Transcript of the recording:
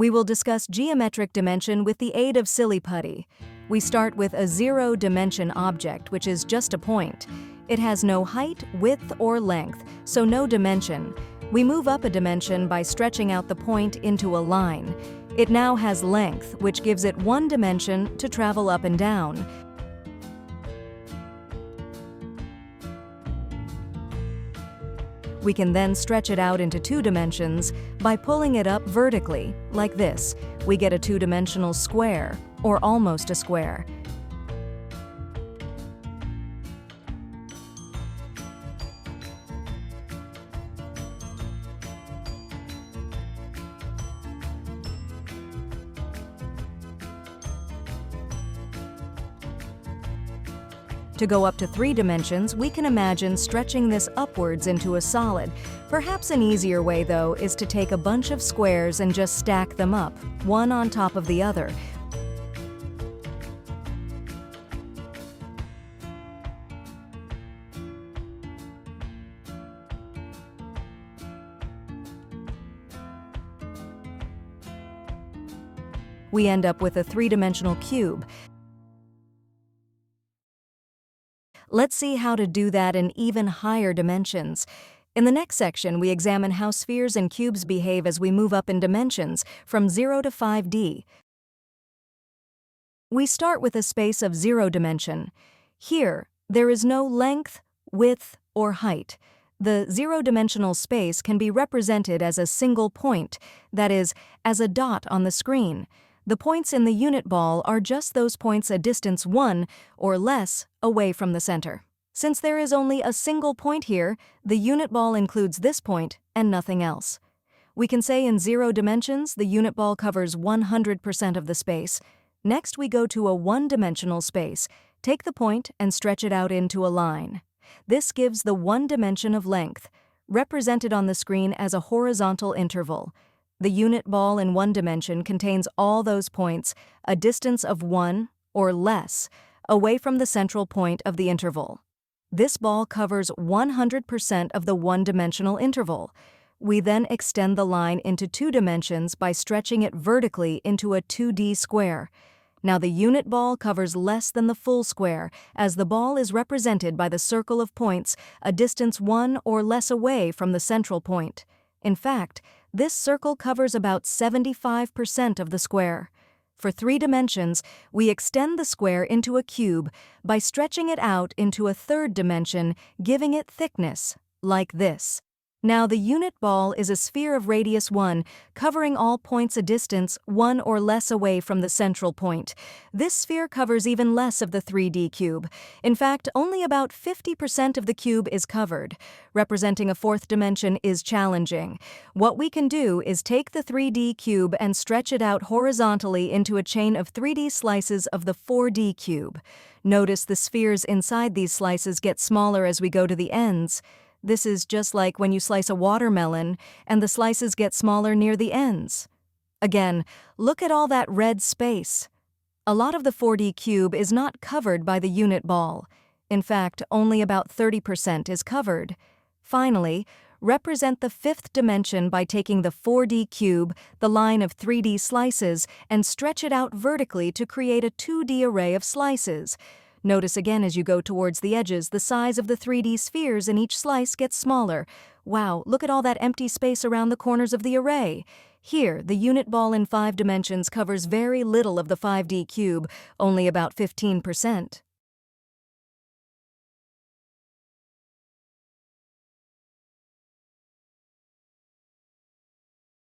We will discuss geometric dimension with the aid of Silly Putty. We start with a zero-dimension object, which is just a point. It has no height, width, or length, so no dimension. We move up a dimension by stretching out the point into a line. It now has length, which gives it one dimension to travel up and down. We can then stretch it out into two dimensions by pulling it up vertically, like this. We get a two-dimensional square, or almost a square. To go up to 3 dimensions, we can imagine stretching this upwards into a solid. Perhaps an easier way, though, is to take a bunch of squares and just stack them up, one on top of the other. We end up with a 3-dimensional cube. Let's see how to do that in even higher dimensions. In the next section, we examine how spheres and cubes behave as we move up in dimensions from 0 to 5D. We start with a space of 0 dimension. Here, there is no length, width, or height. The 0-dimensional space can be represented as a single point, that is, as a dot on the screen. The points in the unit ball are just those points a distance 1 or less away from the center. Since there is only a single point here, the unit ball includes this point and nothing else. We can say in 0 dimensions, the unit ball covers 100% of the space. Next, we go to a 1-dimensional space. Take the point and stretch it out into a line. This gives the 1 dimension of length, represented on the screen as a horizontal interval. The unit ball in 1 dimension contains all those points, a distance of 1 or less, away from the central point of the interval. This ball covers 100% of the 1-dimensional interval. We then extend the line into 2 dimensions by stretching it vertically into a 2D square. Now the unit ball covers less than the full square, as the ball is represented by the circle of points, a distance 1 or less away from the central point. In fact, this circle covers about 75% of the square. For 3 dimensions, we extend the square into a cube by stretching it out into a 3rd dimension, giving it thickness, like this. Now the unit ball is a sphere of radius 1, covering all points a distance 1 or less away from the central point. This sphere covers even less of the 3D cube. In fact, only about 50% of the cube is covered. Representing a 4th dimension is challenging. What we can do is take the 3D cube and stretch it out horizontally into a chain of 3D slices of the 4D cube. Notice the spheres inside these slices get smaller as we go to the ends. This is just like when you slice a watermelon and the slices get smaller near the ends. Again, look at all that red space. A lot of the 4D cube is not covered by the unit ball. In fact, only about 30% is covered. Finally, represent the 5th dimension by taking the 4D cube, the line of 3D slices, and stretch it out vertically to create a 2D array of slices. Notice again as you go towards the edges, the size of the 3D spheres in each slice gets smaller. Wow, look at all that empty space around the corners of the array. Here, the unit ball in 5 dimensions covers very little of the 5D cube, only about 15%.